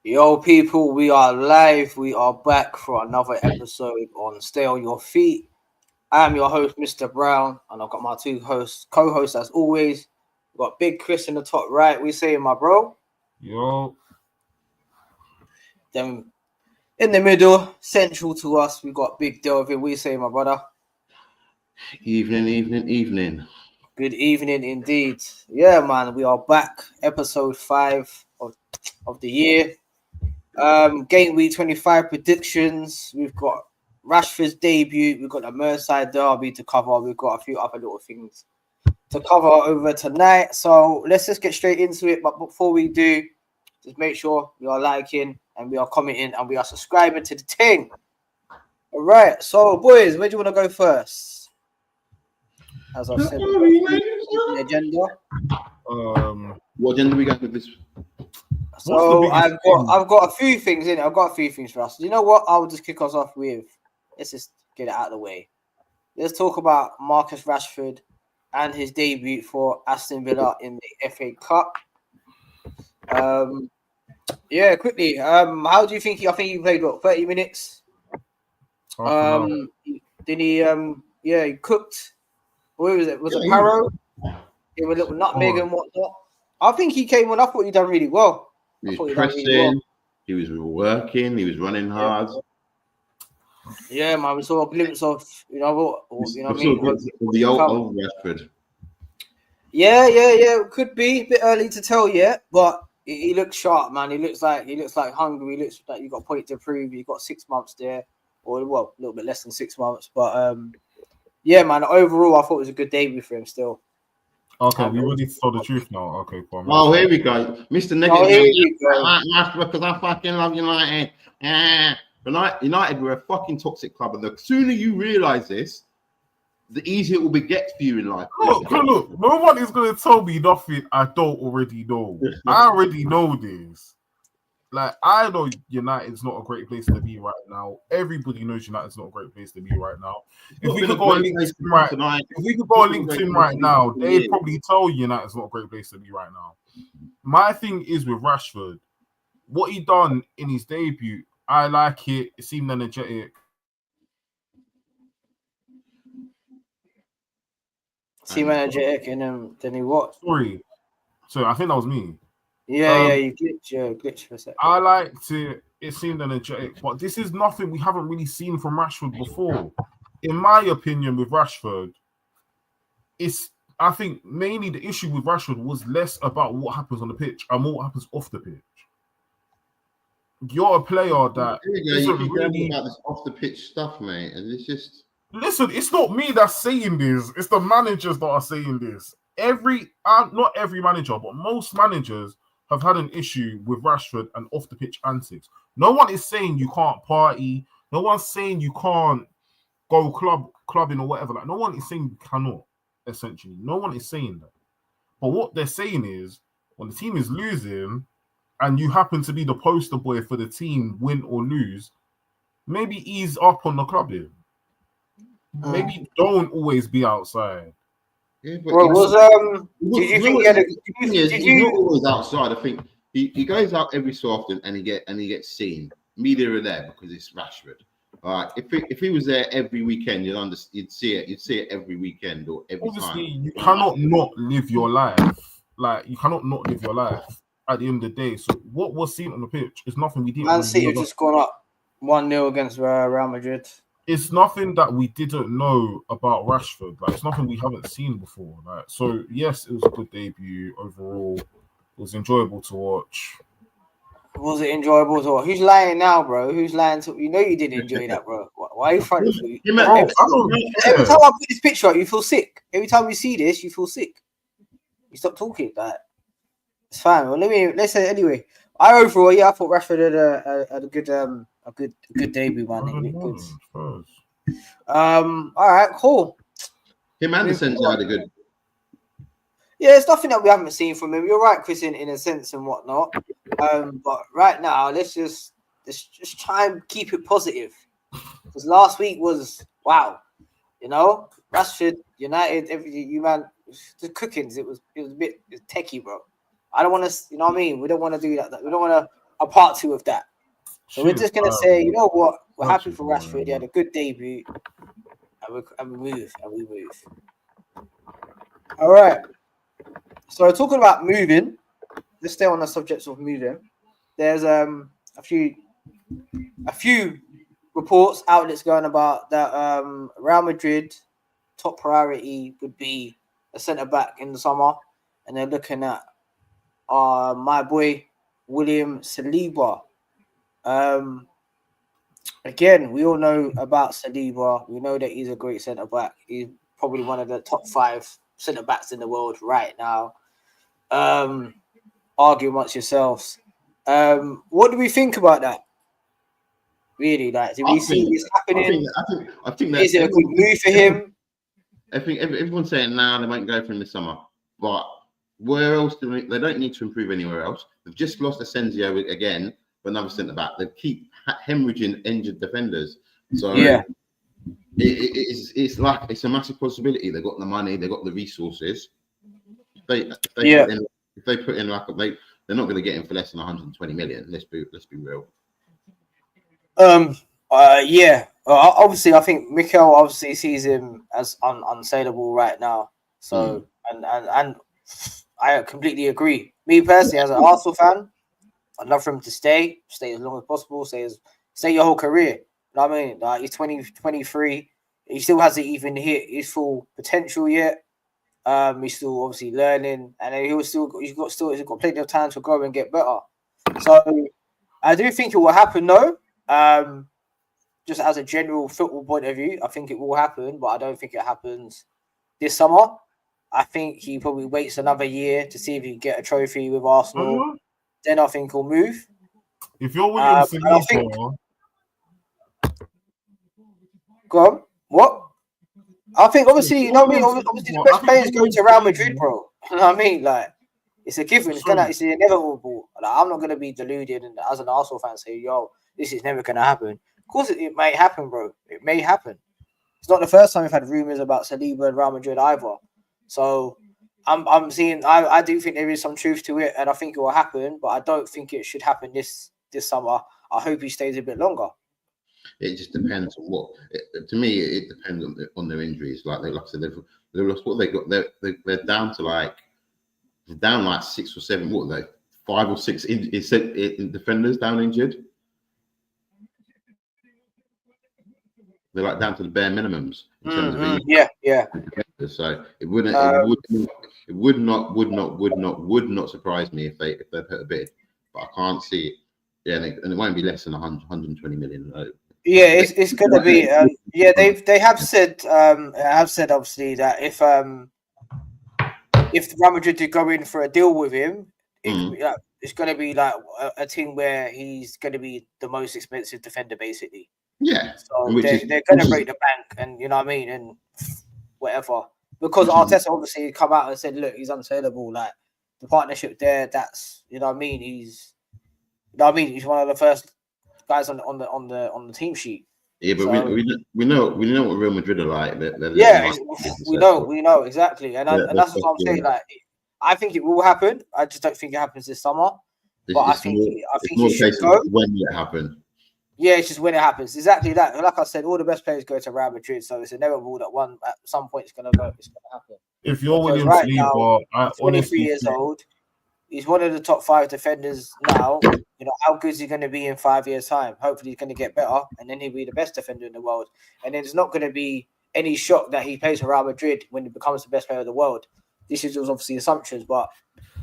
Yo, people, we are live. We are back for another episode on Stay on Your Feet. I am your host, Mr. Brown, and I've got my two co-hosts as always. We've got Big Chris in the top right. We saying, my bro. Yo. Then in the middle, central to us, we got Big Delvin. We say, my brother. Evening. Good evening, indeed. Yeah, man, we are back. Episode 5 of the year. Game week 25 predictions. We've got Rashford's debut. We've got the Merseyside derby to cover. We've got a few other little things to cover over tonight. So let's just get straight into it. But before we do, just make sure we are liking and we are commenting and we are subscribing to the thing. All right. So, boys, where do you want to go first? As I said, the agenda. What agenda we got with this? So I've got a few things in it. I've got a few things for us. You know what? I'll just kick us off with. Let's just get it out of the way. Let's talk about Marcus Rashford and his debut for Aston Villa in the FA Cup. Yeah, quickly. How do you think I think he played 30 minutes? Did he? Yeah, he cooked. What was it? Was it Paro? He was a little nutmeg and whatnot. I think he came on. I thought he done really well. He was pressing. He was working. He was running hard. Yeah, man. We saw a glimpse of the old Rashford. Yeah. Could be a bit early to tell yet, but he looks sharp, man. He looks like hungry. He looks like you got a point to prove. You got 6 months there, or a little bit less than 6 months. But yeah, man. Overall, I thought it was a good debut for him. Still. Okay, we already saw the truth now. Okay, fine. Oh, here we go, Mr. Negative. Because I fucking love United. United were a fucking toxic club, and the sooner you realise this, the easier it will get for you in life. Look, no one is going to tell me nothing I don't already know. I already know this. Like, I know United's not a great place to be right now. Everybody knows United's not a great place to be right now. If we could go on LinkedIn right now, they'd probably tell United's not a great place to be right now. My thing is with Rashford, what he done in his debut, I like it. It seemed energetic. Seemed energetic, and then he what? Sorry, so I think that was me. Yeah, you glitch for a second. I liked it. It seemed energetic, but this is nothing we haven't really seen from Rashford before. In my opinion, with Rashford, I think mainly the issue with Rashford was less about what happens on the pitch and more what happens off the pitch. You're a player that isn't really about this off the pitch stuff, mate, and it's just listen. It's not me that's saying this. It's the managers that are saying this. Not every manager, but most managers have had an issue with Rashford and off the pitch antics. No one is saying you can't party. No one's saying you can't go clubbing or whatever. Like, no one is saying you cannot. Essentially, no one is saying that. But what they're saying is, when the team is losing, and you happen to be the poster boy for the team, win or lose, maybe ease up on the clubbing. Maybe don't always be outside. Yeah, but he's not always outside. I think he goes out every so often and he gets seen. Media are there because it's Rashford. All right. If he was there every weekend, you'd see it. You'd see it every weekend or every time. Obviously, you cannot not live your life. Like, you cannot not live your life at the end of the day. So what was seen on the pitch is nothing we didn't. Man City have just gone up 1-0 against Real Madrid. It's nothing that we didn't know about Rashford. Like, it's nothing we haven't seen before. Like, so yes, it was a good debut overall. It was enjoyable to watch. Was it enjoyable to watch? Who's lying now, bro? Who's lying to you? Know you didn't enjoy that, bro. Why are you fronting for you? Every time I put this picture up, you feel sick. Every time you see this, you feel sick. You stop talking. Like, it's fine. Well, let's say anyway. I thought Rashford had a good debut, man. All right, cool. Him and Anderson had a good. Yeah, it's nothing that we haven't seen from him. You're right, Chris, in a sense and whatnot. But right now, let's just try and keep it positive. Because last week was wow. You know, Rashford, United, everything. You man, the cookings. It was a bit techie, bro. I don't want to. You know what I mean? We don't want to do that. We don't want to a part 2 of that. So we're Shit, just gonna say, you know what? We're happy for Rashford. He had a good debut, and we move. All right. So talking about moving, let's stay on the subject of moving. There's a few reports, outlets going about that Real Madrid top priority would be a centre back in the summer, and they're looking at my boy William Saliba. Again, we all know about Saliba. We know that he's a great centre back. He's probably one of the top 5 centre backs in the world right now. Argue amongst yourselves. What do we think about that? Really, like, do we see this happening? I think that is it a good move for him? I think everyone's saying now they won't go for him this summer, but where else they don't need to improve anywhere else. They've just lost Asensio again for another centre back. They keep hemorrhaging injured defenders, so yeah, it's like it's a massive possibility. They've got the money, they've got the resources. If they put in like they're not going to get him for less than 120 million. Let's be real. Yeah. Obviously, I think Mikel obviously sees him as unsaleable right now. So, and I completely agree. Me personally, as an Arsenal fan, I'd love for him to stay as long as possible, stay your whole career. You know what I mean? Like, he's 23. He still hasn't even hit his full potential yet. He's still obviously learning, and he's got plenty of time to grow and get better. So I do think it will happen, though. Just as a general football point of view, I think it will happen, but I don't think it happens this summer. I think he probably waits another year to see if he can get a trophy with Arsenal. Then I think he'll move. If you're William Saliba, go on. What? I think obviously, you know what I mean. Obviously, the best players go to Real Madrid, bro. You know what I mean? Like, it's a given. It's inevitable. Like, I'm not gonna be deluded and as an Arsenal fan say, "Yo, this is never gonna happen." Of course, it may happen, bro. It may happen. It's not the first time we've had rumors about Saliba and Real Madrid either. So I'm seeing. I do think there is some truth to it, and I think it will happen. But I don't think it should happen this summer. I hope he stays a bit longer. It just depends on what. To me, it depends on their injuries. Like I said, they've lost what they got. They're down to like 6 or 7. What are they? 5 or 6 defenders down injured. They're like down to the bare minimums in terms of yeah. So it would not surprise me if they put a bid, but I can't see it. Yeah, and it won't be less than 120 million. Yeah, it's going to be. They have said obviously that if Real Madrid do go in for a deal with him, it's going to be like a team where he's going to be the most expensive defender, basically. Yeah. So they're going to break the bank, and you know what I mean, and whatever. Because Arteta obviously come out and said, look, he's unsaleable. Like, the partnership there, that's, you know what I mean. He's one of the first guys on the team sheet. Yeah, but so, we know what Real Madrid are like. We know exactly, and that's what I'm saying. Like, I think it will happen. I just don't think it happens this summer. But I think it should go when it happens. Yeah, it's just when it happens. Exactly that. Like I said, all the best players go to Real Madrid, so it's inevitable that one at some point it's gonna happen. If you're William Saliba, 23 years old, he's one of the top 5 defenders now. You know, how good is he going to be in 5 years' time? Hopefully, he's going to get better, and then he'll be the best defender in the world. And then there's not going to be any shock that he plays for Real Madrid when he becomes the best player of the world. This is obviously assumptions, but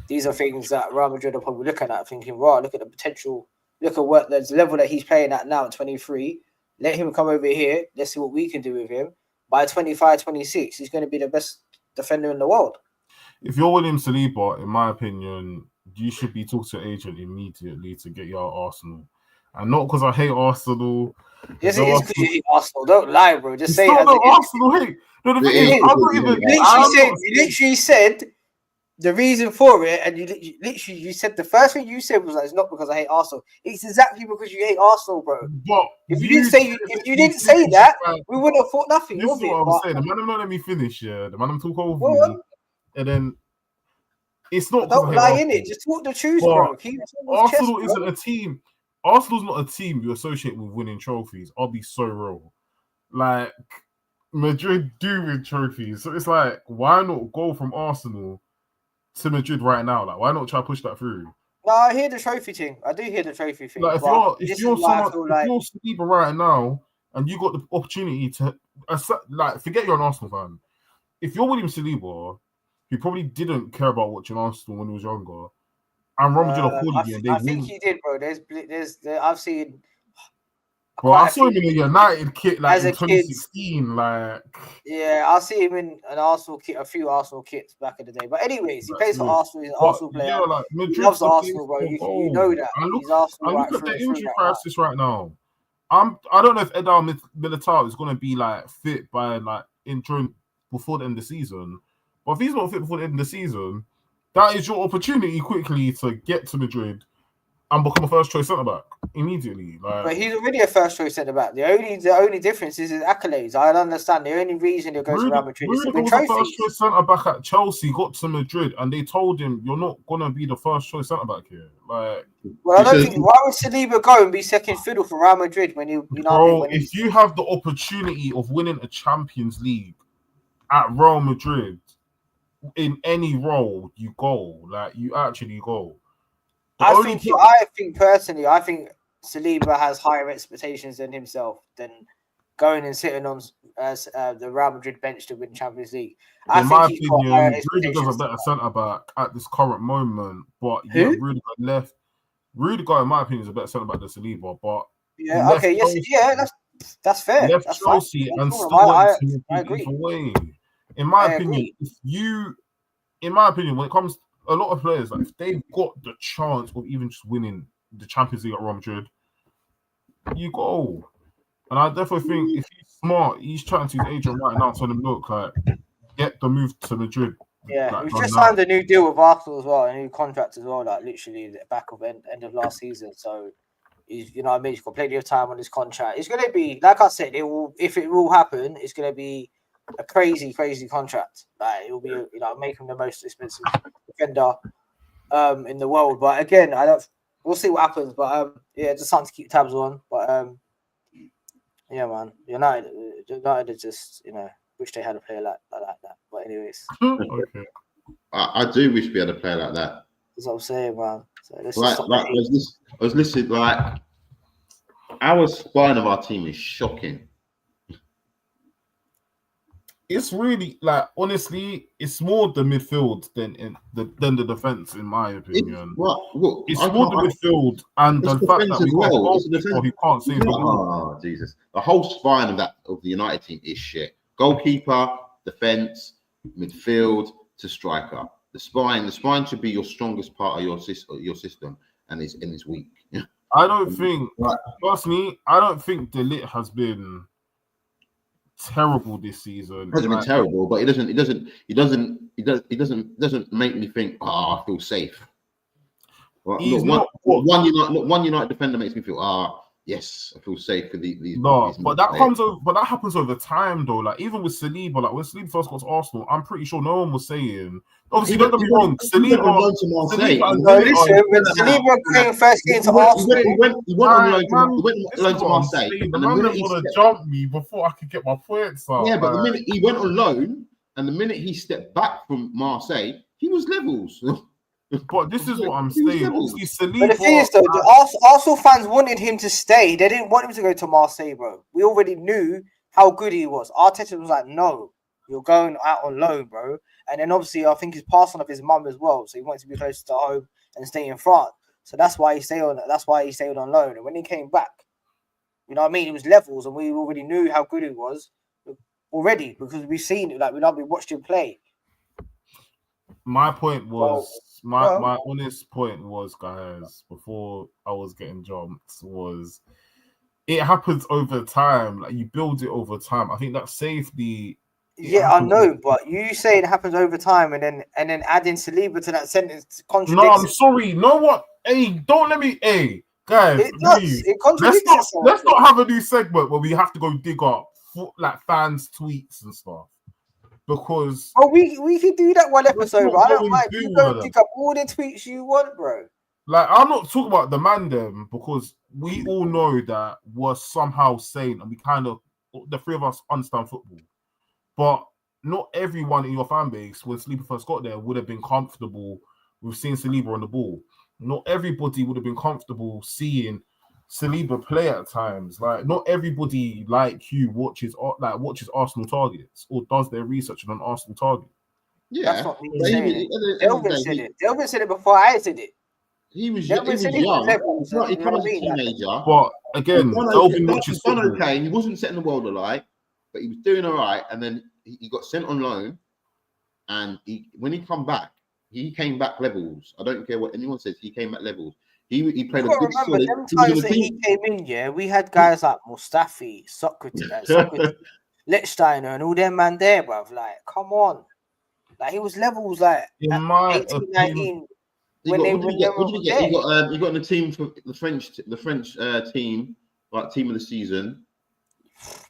these are things that Real Madrid are probably looking at, thinking, right, look at the potential. Look at what the level that he's playing at now at 23. Let him come over here. Let's see what we can do with him. By 25, 26, he's going to be the best defender in the world. If you're William Saliba, in my opinion, you should be talking to an agent immediately to get you out of Arsenal. And not because I hate Arsenal. Yes, it is because you hate Arsenal. Don't lie, bro. Just say it as Arsenal hate. No, the thing is, you literally said the reason for it, and you said the first thing you said was like, it's not because I hate Arsenal. It's exactly because you hate Arsenal, bro. But if you didn't say that, we wouldn't have thought nothing. This is what I'm saying. The man don't let me finish. Yeah, the man talk over me, and then It's not. Don't lie in it. Just talk the truth, bro. Arsenal isn't a team. Arsenal's not a team you associate with winning trophies. I'll be so real. Like Madrid do win trophies, so it's like, why not go from Arsenal to Madrid right now? Like, why not try to push that through? No, I hear the trophy thing. I do hear the trophy thing. Like, if you're Saliba right now and you got the opportunity to, like, forget you're an Arsenal fan. If you're William Saliba, he probably didn't care about watching Arsenal when he was younger, and Real Madrid are calling you. I think he did, bro. I've seen. Bro, I saw him in a United kit like in 2016. Like, yeah, I see him in an Arsenal kit, a few Arsenal kits back in the day. But anyways, he plays for Arsenal. He's an Arsenal player. Yeah, like, he loves Arsenal, bro. You know that. He's Arsenal. I look at the injury crisis right now. I don't know if Edal Militao is going to be like fit by like before the end of the season. But if he's not fit before the end of the season, that is your opportunity quickly to get to Madrid and become a first choice centre back immediately. Like, but he's already a first choice centre back. The only difference is his accolades. I don't understand. The only reason he goes to Real Madrid is to win trophies. First choice centre back at Chelsea, got to Madrid, and they told him, "You're not gonna be the first choice centre back here." Like, well, I don't think. Why would Saliba go and be second fiddle for Real Madrid when if you have the opportunity of winning a Champions League at Real Madrid in any role, you go. Like, you actually go. I think personally, Saliba has higher expectations than himself than going and sitting on the Real Madrid bench to win Champions League. In my opinion, Rudiger's a better centre back at this current moment, but yeah, Rudiger left. Rudiger, in my opinion, is a better centre back than Saliba, but yeah, okay, that's fair. Left that's Chelsea fine. and still went to Madrid away. In my opinion, when it comes to a lot of players, like, if they've got the chance of even just winning the Champions League at Real Madrid, you go. And I definitely think if he's smart, he's trying to use agent right now, telling him, look, like, get the move to Madrid. Yeah, like, we've just signed a new deal with Arsenal as well, a new contract as well, like literally the back of end of last season. So he's, you know what I mean, he's got plenty of time on his contract. It's gonna be, like I said, if it will happen, it's gonna be a crazy contract. Like, it will be, you know, make him the most expensive defender in the world. But again, we'll see what happens. But yeah, just something to keep tabs on. But yeah, man, United are just, you know, wish they had a player like that. But anyways, okay. I do wish we had a player like that. That's what I'm saying, man. So I was listening, like, our spine of our team is shocking. It's really, like, honestly, it's more the midfield than the defense, in my opinion. It's more the midfield and the fact that we got a goalkeeper who can't save the ball. Oh, Jesus! The whole spine of the United team is shit. Goalkeeper, defense, midfield to striker. The spine should be your strongest part of your system, and it's weak. I don't think, personally, De Ligt has been terrible this season. It hasn't been terrible, but it doesn't make me think, I feel safe. One United defender makes me feel, yes, I feel safe for these. No, but that happens over time though. Like, even with Saliba, like when Saliba first got to Arsenal, I'm pretty sure no one was saying. Obviously, don't get me wrong. Saliba first came to Arsenal. He went on loan to Marseille. And the minute he want to jump me before I could get my points up. Yeah, but the minute he went on loan and the minute he stepped back from Marseille, he was levels. But this is what I'm saying. Saliba, but the thing is, though, the Arsenal fans wanted him to stay. They didn't want him to go to Marseille, bro. We already knew how good he was. Arteta was like, no, you're going out on loan, bro. And then obviously, I think he's passing off his mum as well, so he wanted to be closer to home and stay in France. So that's why he stayed on. That's why he stayed on loan. And when he came back, you know what I mean, it was levels, and we already knew how good he was already because we've seen it. Like we watched him play. My point was. My honest point was, guys, before I was getting jumped, was it happens over time. Like, you build it over time. I think that safety. Yeah, I know, but you say it happens over time, and then adding Saliba to that sentence contradicts. No, I'm sorry. Know what? Hey, don't let me. Hey, guys, it does. It contradicts itself. Let's not have a new segment where we have to go dig up like fans' tweets and stuff. because we could do that one episode, bro. I don't mind. You go them. dig up all the tweets you want, bro. Like, I'm not talking about the man them, because we all know that we're somehow sane and we kind of, the three of us understand football. But not everyone in your fan base, when Saliba first got there, would have been comfortable with seeing Saliba on the ball. Not everybody would have been comfortable seeing Saliba play at times. Like, not everybody like you watches Arsenal targets or does their research on an Arsenal target. Yeah, that's what me saying it. Delvin said it. Delvin said it before I said it. He was young. He was a teenager. But again, Delvin watches done football. okay. He wasn't setting the world alight, but he was doing all right. And then he got sent on loan, and when he came back levels. I don't care what anyone says. He came back levels. He played a good. Remember them times that he came in. Yeah, we had guys like Mustafi, Socrates, Lichtsteiner, and all them man there, bruv. Like, come on. Like, he was levels like In my 18, opinion, 19. He got in the team for the French team, like team of the season.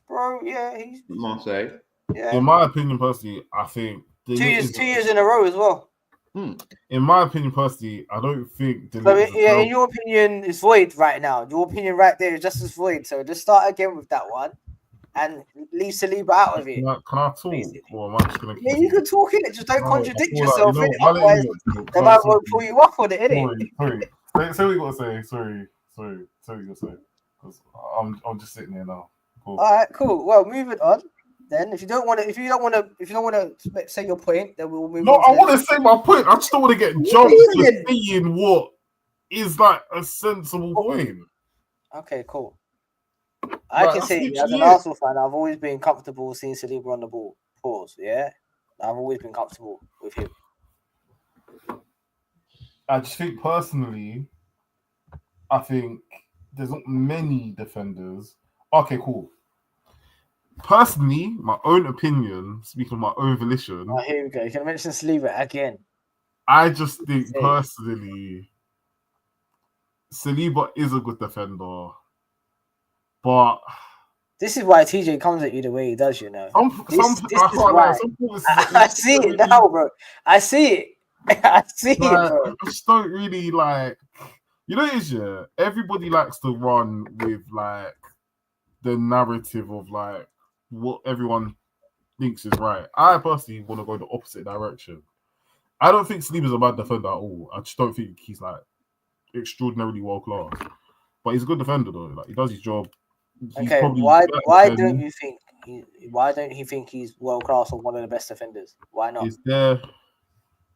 Bro, yeah, he's Marseille. Yeah. In my opinion, personally, I think 2 years in a row as well. In my opinion, personally, I don't think. So in your opinion, it's void right now. Your opinion right there is just as void. So just start again with that one, and leave Saliba out of it. Can I talk? Or am I just gonna? Yeah, you can talk in it. Just don't contradict yourself. Like, Otherwise, they might won't pull you off on it, innit? Sorry. Say what you gotta say. Sorry. Say what you gotta say. Because I'm just sitting here now. Cool. All right, cool. Well, moving on. Then, if you don't want to say your point, then we'll move. No, on I want to say my point. I just don't want to get jumped for saying what is like a sensible point. Okay, cool. I can say as an Arsenal fan, I've always been comfortable seeing Saliba on the ball. Pause. Yeah, I've always been comfortable with him. I just think personally, I think there's not many defenders. Okay, cool. Personally, my own opinion, speaking of my own volition. Oh, here we go. You can mention Saliba again. I just think personally, Saliba is a good defender, but this is why TJ comes at you the way he does. You know, I see it now, bro. I see it. I see it, bro. I just don't really like. You know, everybody likes to run with like the narrative of like what everyone thinks is right. I personally want to go the opposite direction. I don't think Saliba's a bad defender at all. I just don't think he's like extraordinarily world class. But he's a good defender though. Like, he does his job. Okay, why don't you think he's world class or one of the best defenders? Why not?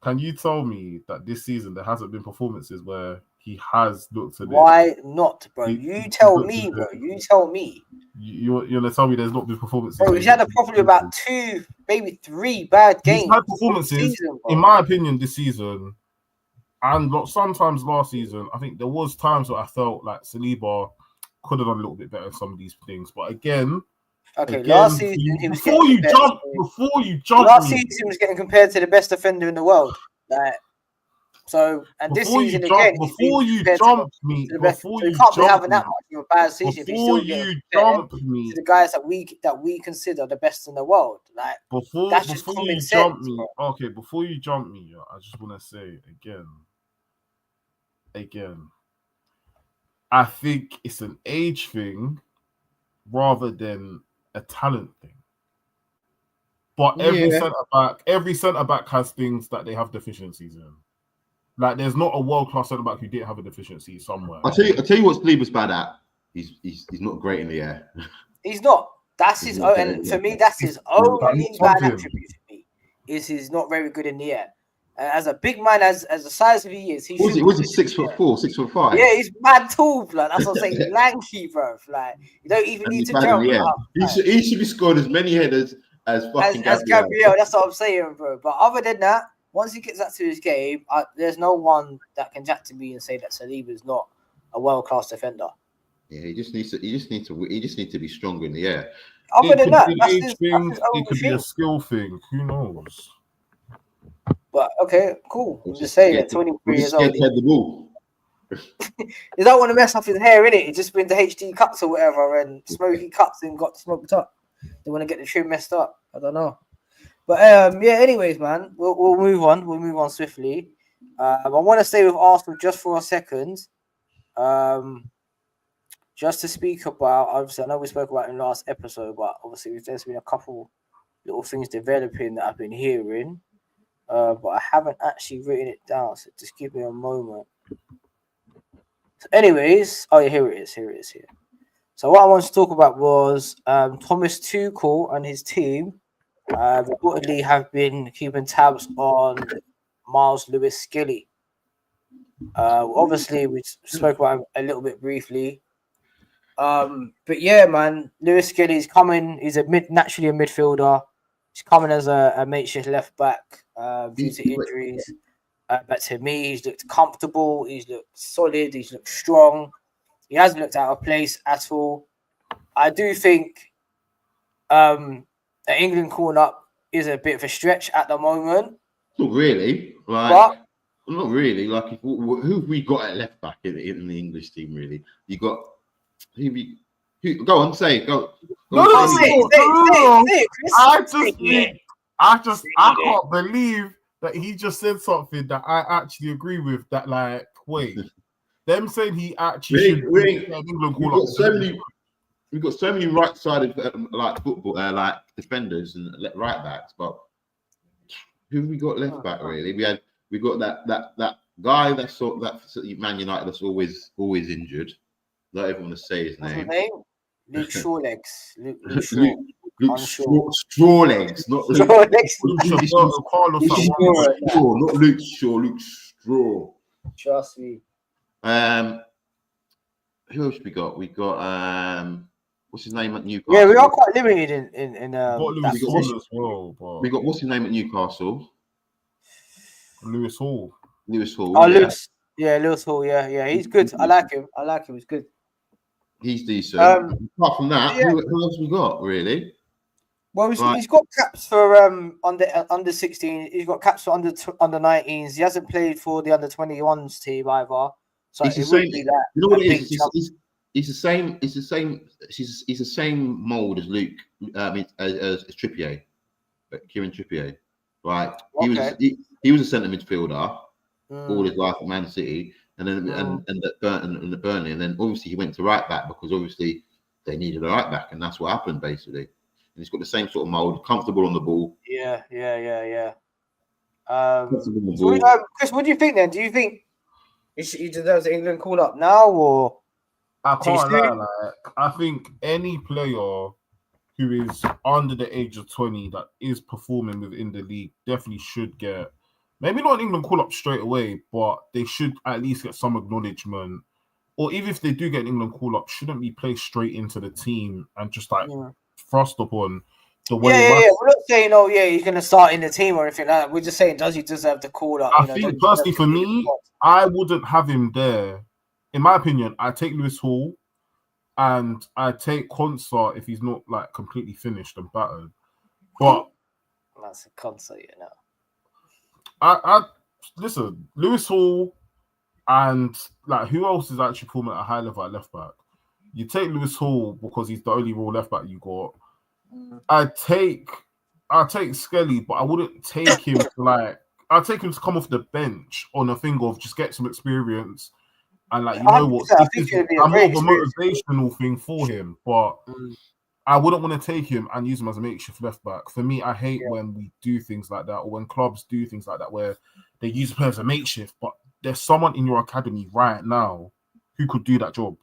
Can you tell me that this season there hasn't been performances where he has looked at it? Why not, bro? You tell me, bro. You tell me. You're gonna tell me there's not been performances. Bro, he's had probably about 2, maybe 3 bad games. He's had performances, in my opinion, this season, and sometimes last season. I think there was times where I felt like Saliba could have done a little bit better in some of these things. But again, last season he was before you jump. Last season he was getting compared to the best defender in the world. Like, so, and this season again, before you jump me, you can't be having that much of a bad season. Before you jump me, to the guys that we consider the best in the world, like before you jump me, okay. Before you jump me, I just want to say again, I think it's an age thing rather than a talent thing. But every centre back has things that they have deficiencies in. Like, there's not a world-class centre-back who didn't have a deficiency somewhere. I'll tell you what Saliba's bad at. He's not great in the air. He's not. That's his own, and for me, that's his only bad attribute to me. Is he's not very good in the air. As a big man, as the size of he is, he was he 6'4", 6'5"? Yeah, he's mad tall, blood. That's what I'm saying. He's lanky, bro. Like, you don't even need to jump. He should be scored as many headers as Gabriel. That's what I'm saying, bro. But other than that, once he gets that to his game, there's no one that can jack to me and say that Saliba is not a world-class defender. Yeah, he just needs to be stronger in the air. Other than that, it could be a skill thing. Who knows? But okay, cool. I'm just saying that 23 years old. The ball. You don't want to mess up his hair, innit? It's just been to HD cuts or whatever, and smoky cuts and got smoked up. They want to get the trim messed up. I don't know. But yeah. Anyways, man, we'll move on. We'll move on swiftly. I want to stay with Arsenal just for a second. Just to speak about. Obviously, I know we spoke about it in the last episode, but obviously there's been a couple little things developing that I've been hearing. But I haven't actually written it down. So just give me a moment. So anyways, oh yeah, here it is. Here. So what I wanted to talk about was Thomas Tuchel and his team reportedly have been keeping tabs on Miles Lewis Skelly. Obviously, we spoke about him a little bit briefly. But yeah, man, Lewis Skelly is coming. He's naturally a midfielder. He's coming as a makeshift left back due to injuries. But to me, he's looked comfortable. He's looked solid. He's looked strong. He hasn't looked out of place at all. I do think the England call-up is a bit of a stretch at the moment. Not really. Not really. Like, who have we got at left back in the English team? Really, you got who? Go on, say it. Go. Say it, Chris. I can't believe that he just said something that I actually agree with. That, like, wait, them saying he actually should be England call up. We've got so many right-sided like football, like defenders and right backs, but who have we got left back? Really, we got that guy that's Man United that's always injured. Not everyone to say his name. Luke Shawlegs. Luke Strawlegs, not Luke Shaw. Luke Straw. Trust me. Who else we got? We got what's his name at Newcastle? Yeah, we are quite limited in Lewis Hall as well. We got what's his name at Newcastle? Lewis Hall. Oh, yeah. Lewis Hall. Yeah, he's good. I like him. He's good. He's decent. Apart from that, who else we got really? Well, he's got caps for under 16. He's got caps for under 19s. He hasn't played for the under 21s team either. So it's the same. You know what it is? It's the same. It's the same. He's the same mold as Luke. As Trippier, Kieran Trippier. Right. Okay. He was a centre midfielder all his life at Man City, and then and at Burnley, and then obviously he went to right back because obviously they needed a right back, and that's what happened basically. And he's got the same sort of mold, comfortable on the ball. Yeah. Chris, what do you think then? Do you think he deserves the England call up now, or I can't lie, I think any player who is under the age of 20 that is performing within the league definitely should get, maybe not an England call up straight away, but they should at least get some acknowledgement. Or even if they do get an England call up, shouldn't be placed straight into the team and just thrust upon the way. Yeah. We're not saying, he's going to start in the team or anything like that. We're just saying, does he deserve the call up? I think personally for me, I wouldn't have him there. In my opinion, I take Lewis Hall and I take Concert if he's not like completely finished and battered. But that's a Concert, I listen, Lewis Hall and like who else is actually performing at a high level at left back? You take Lewis Hall because he's the only real left back you got. I take Skelly, but I wouldn't take him I'd take him to come off the bench on a thing of just get some experience. And like, you know what, I'm more of a motivational thing for him, but I wouldn't want to take him and use him as a makeshift left back. For me, I hate when we do things like that, or when clubs do things like that, where they use a player as a makeshift, but there's someone in your academy right now who could do that job.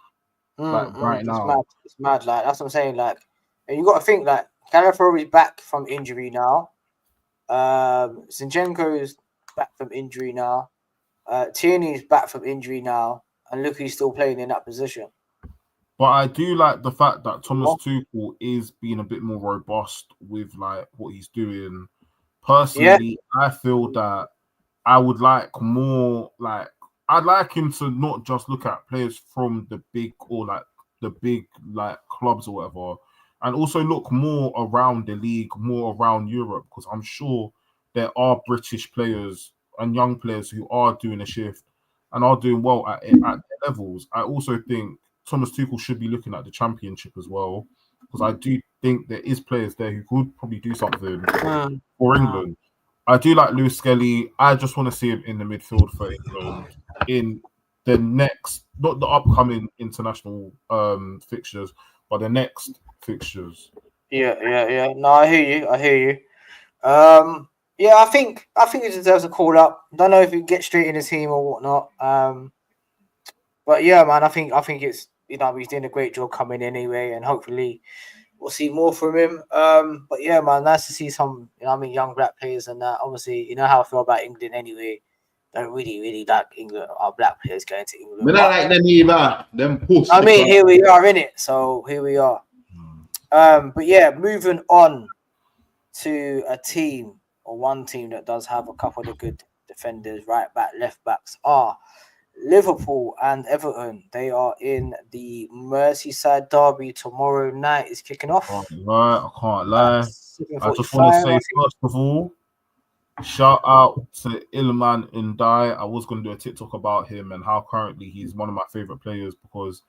Right now. It's mad. Like, that's what I'm saying. Like, and you got to think, like, Calafiori is back from injury now. Zinchenko's back from injury now. Tierney's back from injury now. And look, he's still playing in that position. But I do like the fact that Thomas Tuchel is being a bit more robust with like what he's doing. Personally, I feel that I would like more like I'd like him to not just look at players from the big clubs or whatever, and also look more around the league, more around Europe, because I'm sure there are British players and young players who are doing a shift and are doing well at their levels. I also think Thomas Tuchel should be looking at the Championship as well, because I do think there is players there who could probably do something for England. I do like Lewis Skelly. I just want to see him in the midfield for England in the next, not the upcoming international fixtures, but the next fixtures. Yeah. No, I hear you. Yeah, I think he deserves a call up. Don't know if he can get straight in the team or whatnot. But yeah, man, I think it's he's doing a great job coming in anyway, and hopefully we'll see more from him. But yeah, man, nice to see some young black players and that. Obviously, you know how I feel about England anyway. Don't really like England, our black players going to England. We don't like them either. Them pussy. I mean, here we are in it, so here we are. But yeah, moving on to a team or one team that does have a couple of the good defenders, right back, left backs are Liverpool and Everton. They are in the Merseyside derby tomorrow night. Is kicking off. I can't lie. I just want to say, first of all, shout out to Ilman Ndai. I was going to do a TikTok about him and how currently he's one of my favorite players because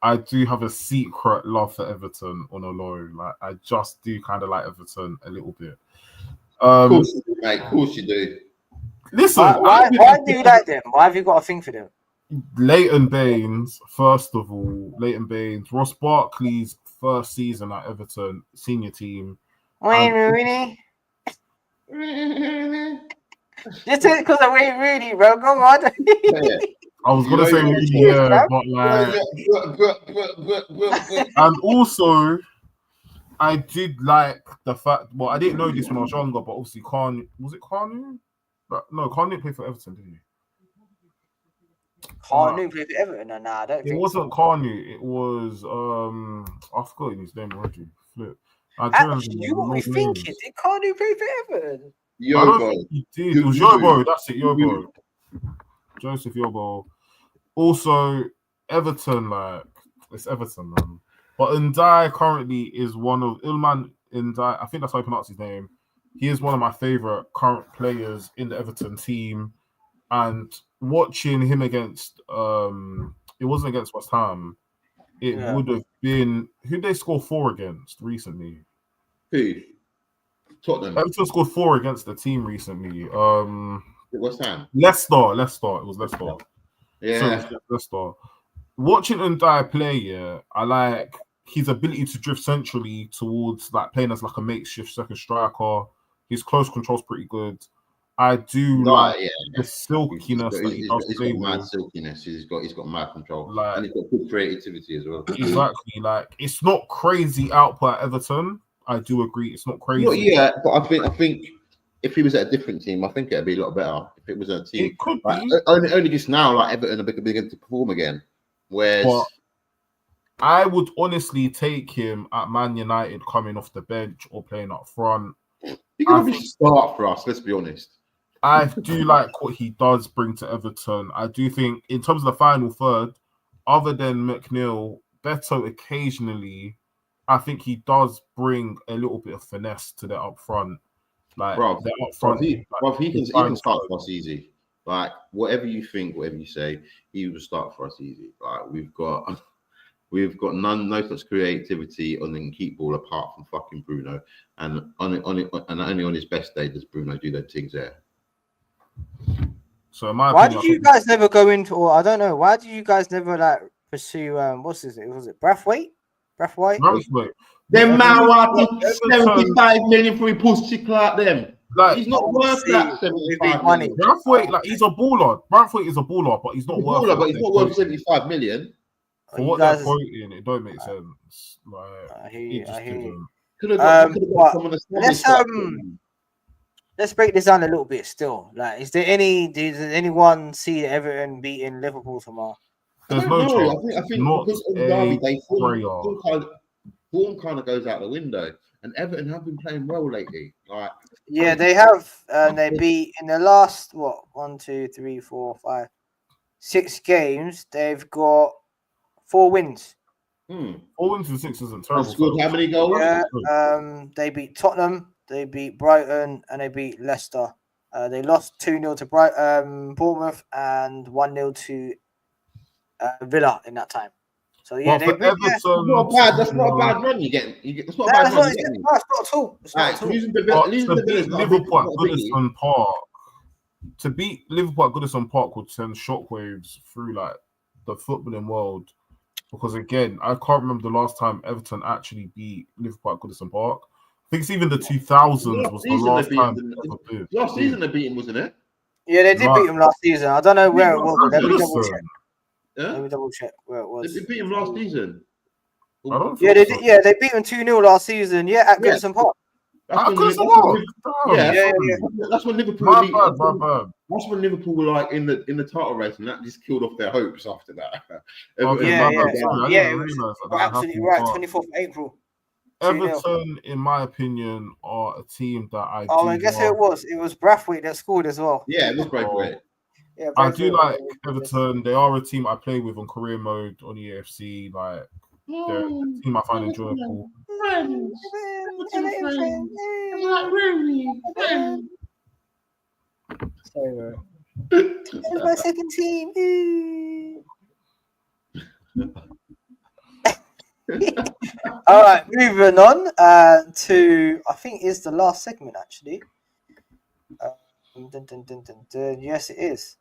I do have a secret love for Everton on a low. Like I just do kind of like Everton a little bit. Of course you do, mate. Of course you do. Listen, why do you like them? Why have you got a thing for them? Leighton Baines, first of all, Ross Barkley's first season at Everton, senior team. Wayne Rooney. Just because of Wayne Rooney, bro. Go on. I was gonna say Rooney, but like, and also, I did like the fact. Well, I didn't know this when I was younger, but obviously, was it Carnu? No, Carnu didn't play for Everton, did he? Carnu played for Everton? No, I don't think it wasn't so. Carnu. It was I forgot his name already. Flip. Actually, you got me thinking. Did Carnu play for Everton? Yobo. He did. It was Yobo. That's it. Yobo. Joseph Yobo. Also, Everton, like it's Everton, man. But Ndai currently is one of Ilman Ndai. I think that's how you pronounce his name. He is one of my favorite current players in the Everton team. And watching him against, it wasn't against West Ham. It would have been who they scored 4 against recently. Who? Tottenham. Everton scored 4 against the team recently. West Ham. Leicester. It was Leicester. Yeah. So Leicester. Watching Ndai play, I like his ability to drift centrally towards like playing as like a makeshift second striker. His close control's pretty good. I do like the silkiness that he does play with. Mad silkiness. He's got mad control, and he's got good creativity as well. Exactly. Like it's not crazy output at Everton. I do agree. It's not crazy. Not yet, but I think if he was at a different team, I think it'd be a lot better. If it was a team, it could like, be. Only just now, like Everton are beginning to perform again. Whereas I would honestly take him at Man United coming off the bench or playing up front. He can probably start for us. Let's be honest. I do like what he does bring to Everton. I do think in terms of the final third, other than McNeil, Beto occasionally, I think he does bring a little bit of finesse to the up front. Like the up front, he can start for us easy. Like whatever you think, whatever you say, he will start for us easy. Like we've got no such creativity on the keep ball apart from fucking Bruno, and only on his best day does Bruno do those things there. So in my why opinion, did you guys never go into, or I don't know, why did you guys never like pursue what's his name? Was it Braithwaite? Them man wanted 75 million for a pussy clout them. Like he's not worth that 75 money. Braithwaite, like he's a baller. Braithwaite is a baller, but he's not worth. But he's not worth 75 million. For what they're quoting, it don't make sense. Like I hear you. Let's break this down a little bit still. Like, does anyone see Everton beating Liverpool tomorrow? There's no chance. I think because of Derby, form kind of goes out the window. And Everton have been playing well lately. Like, yeah, they have. They beat in the last 1, 2, 3, 4, 5, 6 games. They've got 4 wins. 4 wins and 6 isn't terrible. Scored how many goals? Yeah, they beat Tottenham, they beat Brighton, and they beat Leicester. They lost 2-0 to Bournemouth and 1-0 to Villa in that time. So yeah, But for Everton, That's not a bad run you get. It's not a bad run. It's not at all. It's not at all. To beat Liverpool at Goodison Park, to beat Liverpool at Goodison Park would send shockwaves through like the footballing world. Because again, I can't remember the last time Everton actually beat Liverpool at Goodison Park. I think it's even the 2000s was the last time. Last season they beat him, wasn't it? Yeah, they did beat him last season. I don't know where it was. Let me double check. Yeah? Let me double check where it was. They beat him last season. Yeah, they beat him 2-0 last season. Yeah, at Goodison Park. That's when Liverpool. That's when Liverpool were like in the title race, and that just killed off their hopes after that. Absolutely right. 24th of April. Everton, in my opinion, are a team that I. Oh, I guess who it was. It was Braithwaite that scored as well. Yeah, it was Braithwaite. Yeah, I do like Everton. They are a team I play with on career mode on EFC. Like they're a team I find enjoyable. Sorry, bro. It's my second team. All right, moving on to I think is the last segment actually. Yes, it is.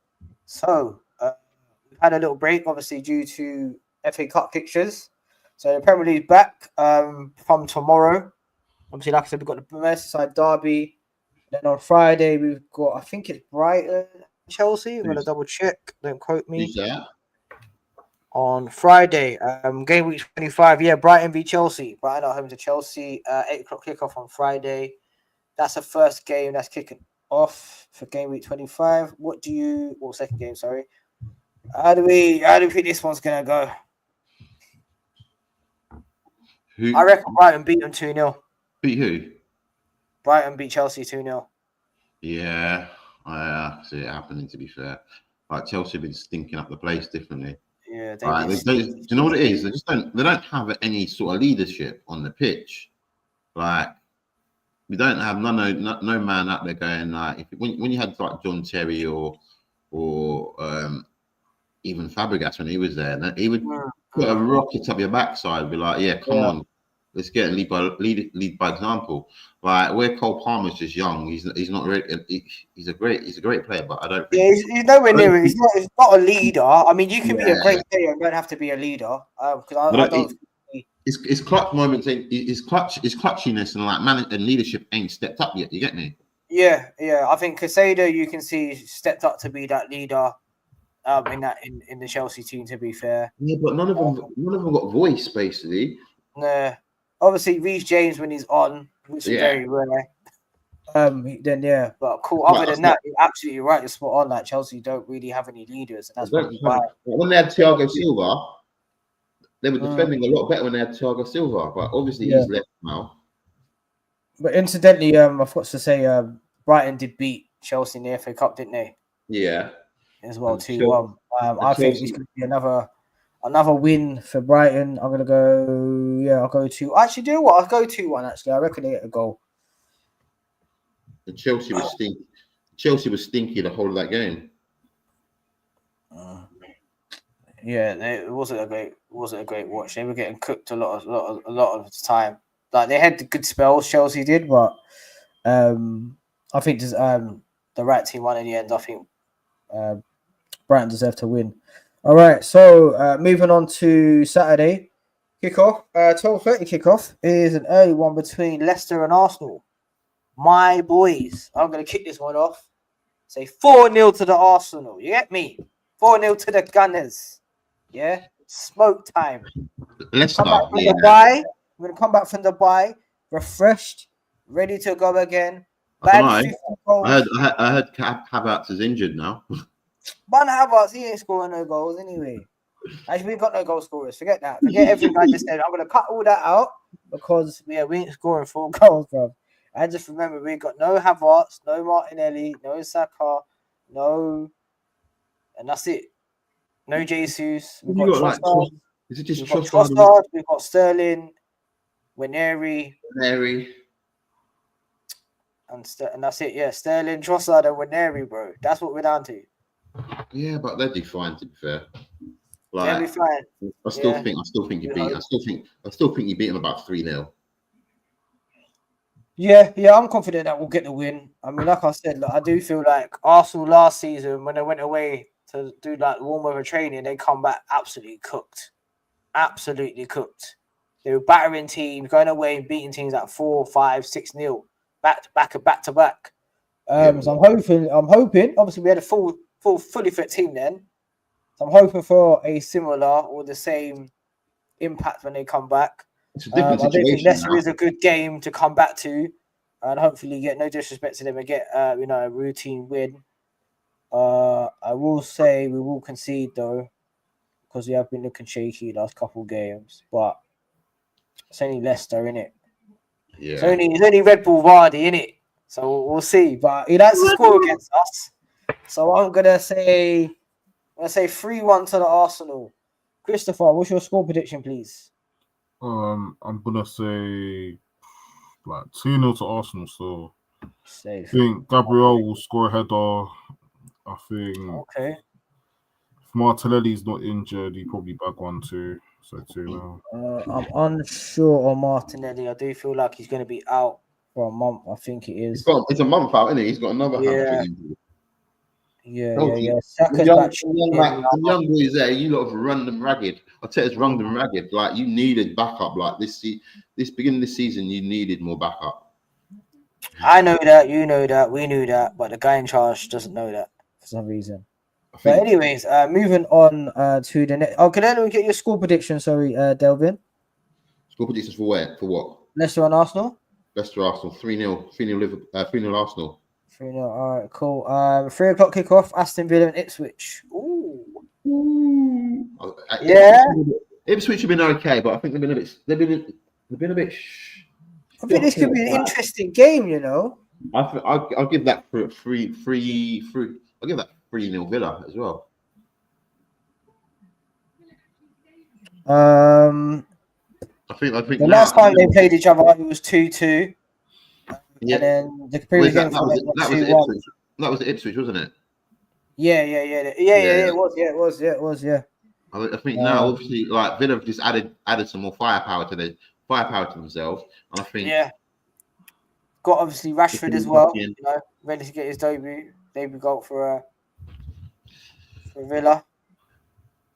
So we've had a little break, obviously due to FA Cup fixtures. So the Premier League back from tomorrow. Obviously, like I said, we've got the Merseyside derby. Then on Friday we've got I think it's Brighton, Chelsea. I'm gonna double check. Don't quote me. On Friday, game week 25. Yeah, Brighton v Chelsea. Brighton at home to Chelsea. 8:00 kickoff on Friday. That's the first game that's kicking off for game week 25. Second game, sorry. How do we think this one's gonna go? I reckon Brighton beat them 2-0. Beat who? Brighton beat Chelsea 2-0. Yeah, I see it happening, to be fair. Like Chelsea have been stinking up the place differently. Yeah, do you know what it is? They don't have any sort of leadership on the pitch. Like we don't have no man out there going like when you had like John Terry or even Fabregas when he was there, he would put a rocket up your backside, be like, yeah, come on, let's get and lead by example. Like where Cole Palmer's just young, he's not really, he's a great player, but I don't think he's nowhere near it. He's not a leader. I mean, you can be a great player and don't have to be a leader. Because I don't. His clutch moments, his clutchiness and like man and leadership ain't stepped up yet. You get me? Yeah. I think Casado, you can see, stepped up to be that leader. In the Chelsea team, to be fair. Yeah, but none of them got voice basically. Nah. Obviously, Reece James when he's on, which is very rare. But cool. Other than that, you're absolutely right. You're spot on. Like Chelsea don't really have any leaders, and that's why. When they had Thiago Silva, they were defending a lot better when they had Thiago Silva. But obviously, he's left now. But incidentally, I forgot to say, Brighton did beat Chelsea in the FA Cup, didn't they? Yeah. As well, 2-1. I think it's going to be another win for Brighton. I'm going to go. Yeah, I'll go 2. Actually, do you know what? I'll go 2-1. Actually, I reckon they get a goal. And Chelsea was stinky. Chelsea was stinky the whole of that game. It wasn't a great watch. They were getting cooked a lot of the time. Like they had the good spells, Chelsea did, but I think the right team won in the end. I think Brighton deserved to win. All right, so moving on to Saturday kickoff. 12:30 kickoff is an early one between Leicester and Arsenal. My boys, I'm going to kick this one off. Say 4-0 to the Arsenal. You get me? 4-0 to the Gunners. Yeah, smoke time. Leicester. I'm going to come back from Dubai, refreshed, ready to go again. I heard Havertz is injured now. Man, Havertz, he ain't scoring no goals anyway. Actually, we got no goal scorers. Forget that. Forget everything I just said. I'm going to cut all that out because we ain't scoring 4 goals, bro. I just remember we got no Havertz, no Martinelli, no Saka, and that's it. No Jesus. We've got Trossard. Is it just Trossard? We've got Sterling, Waneri. And that's it. Yeah, Sterling, Trossard, and Waneri, bro. That's what we're down to. Yeah, but they do fine, to be fair. They'll be fine. I still think you beat. I still think you beat them about 3-0. Yeah, I'm confident that we'll get the win. I mean, like I said, I do feel like Arsenal last season when they went away to do like warm weather training, they come back absolutely cooked. Absolutely cooked. They were battering teams, going away and beating teams like 4, 5, 6-0, back to back. So I'm hoping. Obviously, we had a fully fit team then. So I'm hoping for a similar or the same impact when they come back. It's a different I don't think situation. Leicester is a good game to come back to, and hopefully get no disrespect to them and get a routine win. I will say we will concede though, because we have been looking shaky last couple of games, but it's only Leicester, innit? Yeah. It's only Red Bull Vardy, innit? So we'll see. But he likes to score against us. So I'm gonna say 3-1 to the Arsenal. Christopher, what's your score prediction, please? I'm gonna say like 2-0 to Arsenal. So Safe. I think Gabriel will score a header. I think Okay. if Martinelli's not injured, he probably back 1-2. So 2-0. I'm unsure on Martinelli. I do feel like he's going to be out for a month. I think it is. It's a month out, isn't it? He's got another hamstring injury. Yeah. Saka's the young boys there, you lot have run them ragged. I tell you, it's run them ragged. Like you needed backup. Like this beginning of the season, you needed more backup. I know that, you know that, we knew that, but the guy in charge doesn't know that for some reason. But anyways, moving on to the next. Oh, can anyone get your score prediction? Sorry, Delvin. Score predictions for where? For what? Leicester and Arsenal. Leicester Arsenal 3-0, 3-0 Liverpool, 3-0 Arsenal. 3-0. All right, cool. 3:00 kickoff. Aston Villa and Ipswich. Ooh. Yeah. Ipswich have been okay, but I think they've been a bit. I think this could be an interesting game. I'll give that for 3. I'll give that 3-0 Villa as well. I think the last time they played each other, it was 2-2. Yeah. And then the previous game that was the Ipswich, wasn't it? Yeah. It was. I think now, obviously, like Villa have just added some more firepower to themselves, and I think got obviously Rashford as well. Ready to get his debut goal for Villa.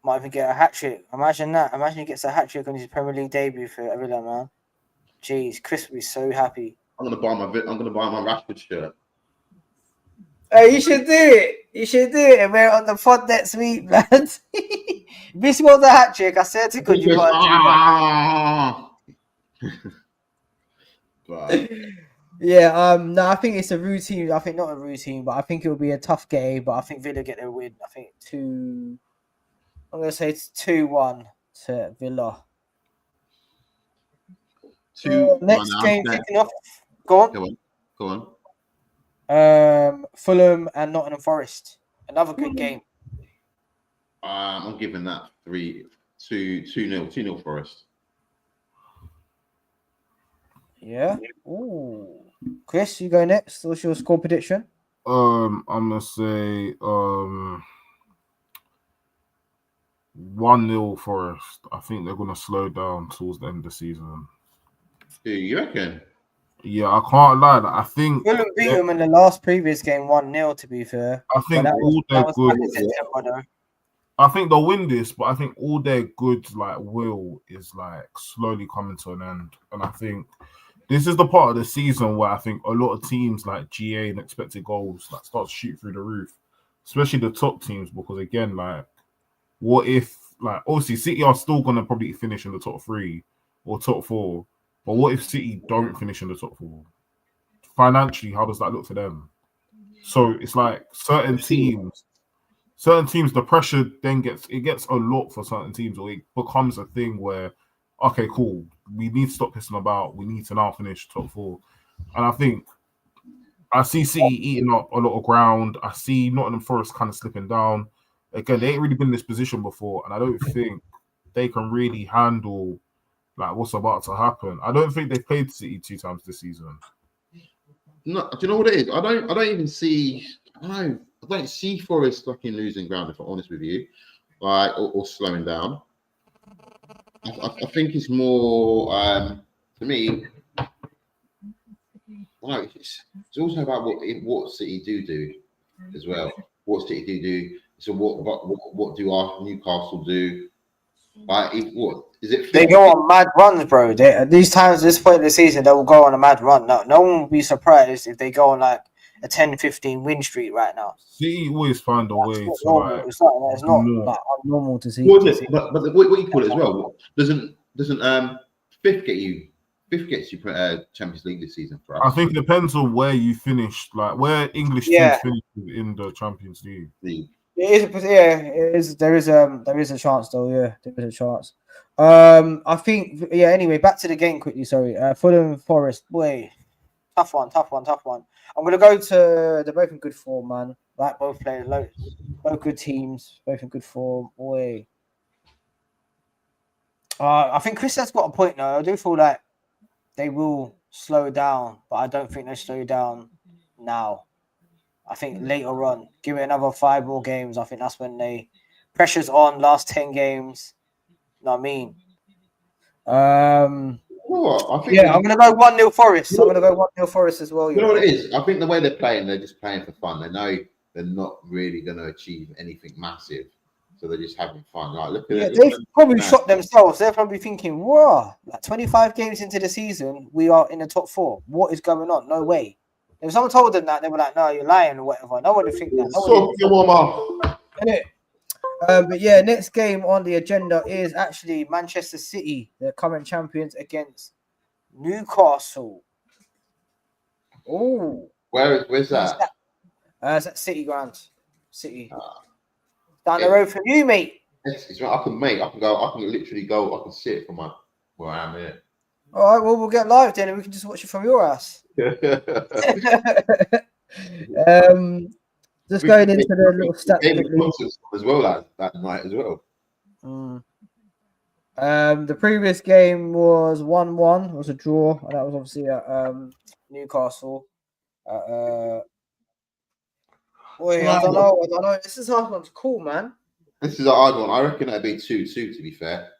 Might even get a hat trick. Imagine that. Imagine he gets a hat trick on his Premier League debut for Villa, man. Jeez, Chris will be so happy. I'm gonna buy my Rashford shirt. Hey, you should do it. And we're on the pod next week, man. If you score the hat trick, I said to good, you got to do that. Yeah, no, I think it's a routine. I think not a routine, but I think it will be a tough game. But I think Villa get their win. I think I'm gonna say it's 2-1 to Villa. Next game kicking off. Go on. Fulham and Nottingham Forest. Another good game. I'm giving that 2-0 Forest. Yeah. Ooh. Chris, you go next. What's your score prediction? I'm gonna say 1-0 Forest. I think they're gonna slow down towards the end of the season. Do you reckon? Yeah, I can't lie. I think Fulham beat them in the previous game 1-0. To be fair, I think all their good. I think they'll win this, but I think all their good will is slowly coming to an end, and I think this is the part of the season where I think a lot of teams like GA and expected goals start to shoot through the roof, especially the top teams, because again, what if obviously City are still gonna probably finish in the top 3 or top 4, but what if City don't finish in the top 4? Financially, how does that look for them? So it's certain teams, the pressure then gets a lot for certain teams, or it becomes a thing where, okay, cool, we need to stop pissing about. We need to now finish top 4. And I think I see City eating up a lot of ground. I see Nottingham Forest kind of slipping down. Again, they ain't really been in this position before, and I don't think they can really handle what's about to happen. I don't think they've played City 2 times this season. No, do you know what it is? I don't even see. I don't see Forest fucking losing ground. If I'm honest with you, right, or slowing down. I think it's more to me. No, it's also about what City do as well. What City do. So what do our Newcastle do? Like, what is it? They go on mad runs, bro. They, at these times, this point in the season, they will go on a mad run. No one will be surprised if they go on like a 10-15 win streak right now. City always find a way to normal. like. It's not like abnormal to see. What is it? But what you call it as well? Doesn't fifth gets you Champions League this season for us? I think it depends on where you finish, like where English teams finish in the Champions League. It is. There is a chance though. Yeah, there is a chance. I think. Yeah. Anyway, back to the game quickly. Sorry. Fulham Forest. Boy, tough one. I'm gonna go to. They're both in good form, man. Like both players, both good teams, both in good form. Boy. I think Chris has got a point though. I do feel like they will slow down, but I don't think they slow down now. I think later on, give it another 5 more games. I think that's when pressure's on. Last 10 games. You know what I mean? I'm gonna go 1-0 Forest. I'm gonna go 1-0 Forest as well. You know what it is? I think the way they're playing, they're just playing for fun. They know they're not really going to achieve anything massive, so they're just having fun. Like, look at it. They've probably shot themselves. They're probably thinking, "Wow, like 25 games into the season, we are in the top 4. What is going on? No way." If someone told them that, they were like, "No, you're lying or whatever." No one would think that. But yeah, next game on the agenda is actually Manchester City, the current champions, against Newcastle. Oh, where's that? It's at City Ground. City. Down the road from you, mate. It's right. I can literally go. I can see it from where I am here. All right, well, we'll get live then, and we can just watch it from your ass. Just going into the little stats as well that night as well. The previous game was 1-1. It was a draw, and that was obviously at Newcastle. I don't know. This is hard one to call, man. This is a hard one. I reckon it'd be 2-2. To be fair,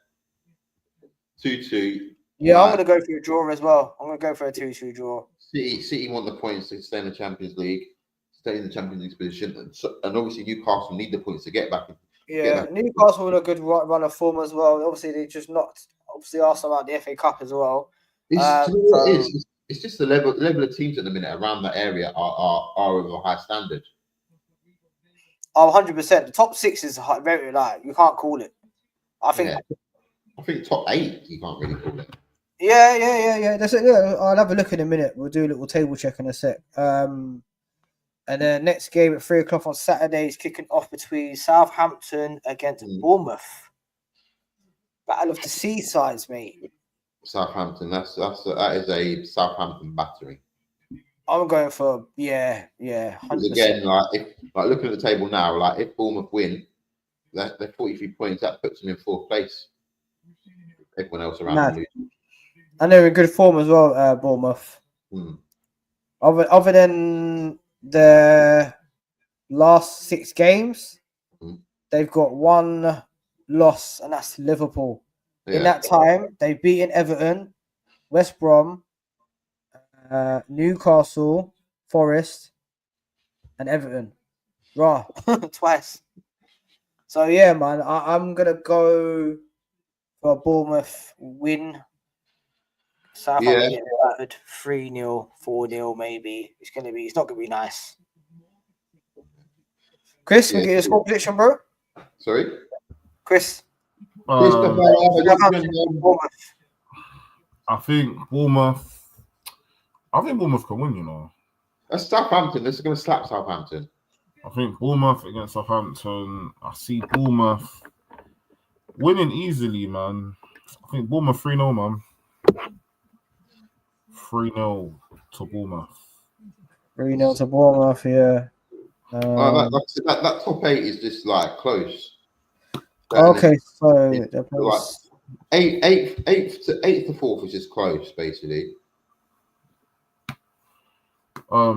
2-2. Yeah, I'm gonna go for a draw as well. I'm gonna go for a 2-2 draw. City want the points to stay in the Champions League, stay in the Champions League position, and obviously Newcastle need the points to get back. Newcastle with a good run of form as well. Obviously, they just knocked Arsenal out the FA Cup as well. It's just the level of teams at the minute around that area are of a high standard. Oh, 100%. The top 6 is very you can't call it. I think top 8 you can't really call it. Yeah. That's it. Yeah, I'll have a look in a minute. We'll do a little table check in a sec. And then next game at 3:00 on Saturday is kicking off between Southampton against Bournemouth. Battle of the Seasides, mate. Southampton. That is a Southampton battery. I'm going for 100%. Again, looking at the table now, like if Bournemouth win, they're 43 points. That puts them in 4th place. Everyone else around them. And they're in good form as well, Bournemouth. Other than the last 6 games, they've got 1 loss, and that's Liverpool. Yeah. In that time, they've beaten Everton, West Brom, Newcastle, Forest, and Everton. Raw. Twice. So, yeah, man, I'm going to go for a Bournemouth win. Southampton getting battered 3-0, 4-0 maybe. It's not gonna be nice. Chris, we get your score prediction, bro. Sorry? Chris. I think Bournemouth can win, you know. That's Southampton. This is gonna slap Southampton. I think Bournemouth against Southampton. I see Bournemouth winning easily, man. I think Bournemouth 3-0, man. 3-0 to Bournemouth. 3-0 to Bournemouth, yeah. That top 8 is just like close. Okay, so like 8th to 4th is just close, basically. I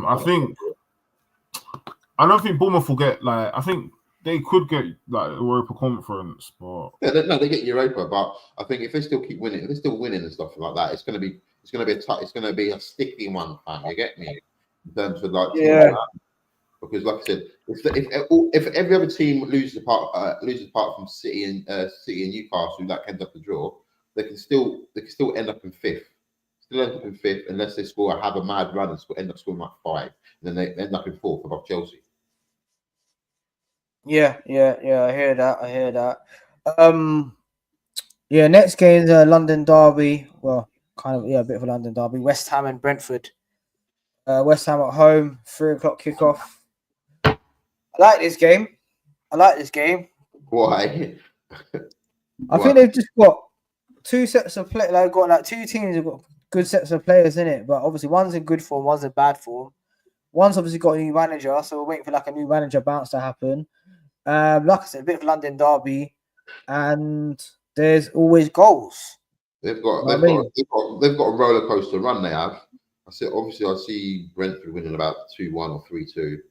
don't think Bournemouth will get I think they could get like Europa Conference, but they get Europa. But I think if they still keep winning, if they're still winning and stuff like that, it's gonna be a sticky one, fam. You get me? In terms of like teams like that. Because, like I said, if every other team loses apart from City and Newcastle, who ends up the draw, they can still end up in fifth. Still end up in fifth unless they have a mad run and end up scoring like 5, and then they end up in fourth above Chelsea. Yeah. I hear that. Next game is a London derby. Well, kind of a bit of a London derby. West Ham and Brentford. West Ham at home, 3:00 kickoff. I like this game. Why? I think they've just got two sets of play. Like, got like two teams have got good sets of players in it, but obviously one's in good form, one's in bad form. One's obviously got a new manager, so we're waiting for like a new manager bounce to happen. Like I said, a bit of London derby, and there's always goals. They've got a roller coaster run. They have. I see Brentford winning about 2-1 or 3-2,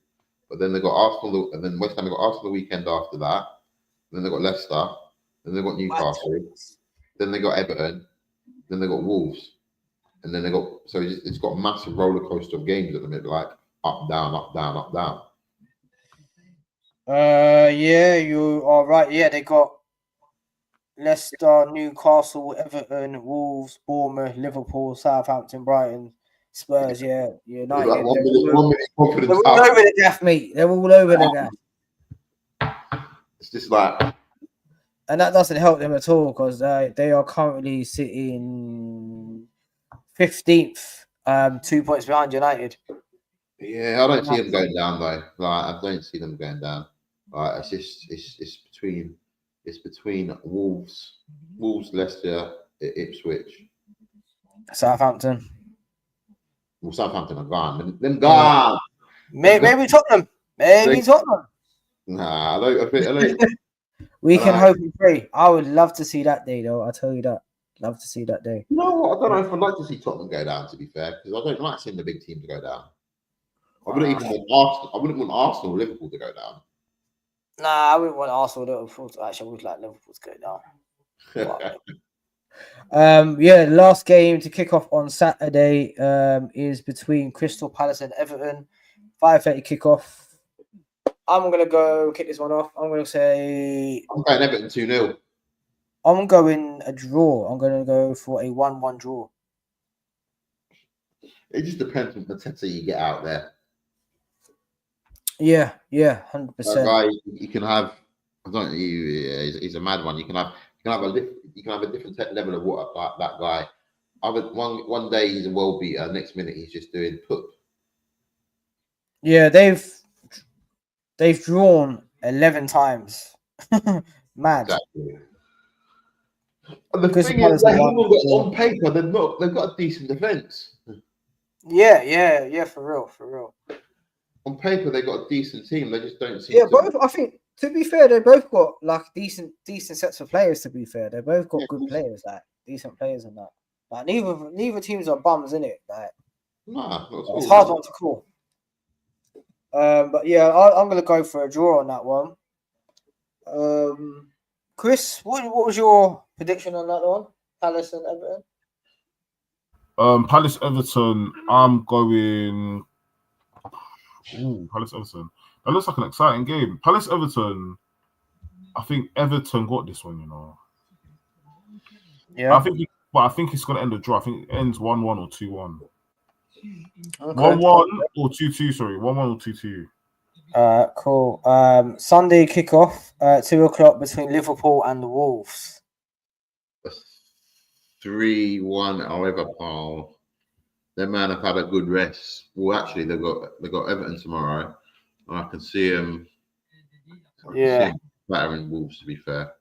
but then they got Arsenal, and then West Ham got Arsenal the weekend after that. Then they got Leicester. Then they got Newcastle. Then they got Everton. Then they got Wolves, and then it's got a massive roller coaster of games at the minute, like up down, up down, up down. Yeah, you are right. Yeah, they got Leicester, Newcastle, Everton, Wolves, Bournemouth, Liverpool, Southampton, Brighton, Spurs. Yeah, United. Like 1 minute confidence. They're all over the gaff, mate. They're all over the gaff. It's just like, and that doesn't help them at all because they are currently sitting 15th, 2 points behind United. Yeah, I don't see them going down though. Like, I don't see them going down. Like, it's between Wolves, Leicester, Ipswich, Southampton. Well, Southampton are gone. Them gone. Maybe Tottenham. Tottenham. Nah, I don't. We can hope and pray. I would love to see that day, though. I'll tell you that. Love to see that day. You know what? I don't know if I'd like to see Tottenham go down, to be fair, because I don't like seeing the big teams go down. I wouldn't want Arsenal or Liverpool to go down. Nah, I wouldn't want Arsenal or Liverpool to. Actually, I would like Liverpool to go down. The last game to kick off on Saturday is between Crystal Palace and Everton. 5:30 kickoff. I'm gonna go kick this one off. I'm gonna say I'm going Everton 2-0. I'm going a draw. I'm gonna go for a 1-1 draw. It just depends on the Teta you get out there. Yeah, 100%. Guy, you can have. I don't know. He's a mad one. You can have a different level of what that guy. One day he's a world beater. Next minute he's just doing put. Yeah, they've drawn 11 times. Mad. Exactly. And the thing is, on paper, they've got a decent defense. Yeah, for real. On paper, they've got a decent team. They just don't seem. Yeah, both. I think, to be fair, they both got like decent sets of players. To be fair, they both got good players, like decent players, and that. Like neither teams are bums, in it. Like, nah, it's hard one to call. But yeah, I'm gonna go for a draw on that one. Chris, what was your prediction on that one? Palace and Everton. Palace Everton. I'm going. Palace Everton. That looks like an exciting game. Palace Everton. I think Everton got this one. Yeah. I think it's gonna end a draw. I think it ends 1-1 or 2-1. Okay. 1-1 or 2-2. Sorry, 1-1 or 2-2. Cool. Sunday kickoff, 2:00 between Liverpool and the Wolves. 3-1. However, Paul, their man have had a good rest. Well, actually, they've got Everton tomorrow. I can see them. Battering Wolves. To be fair,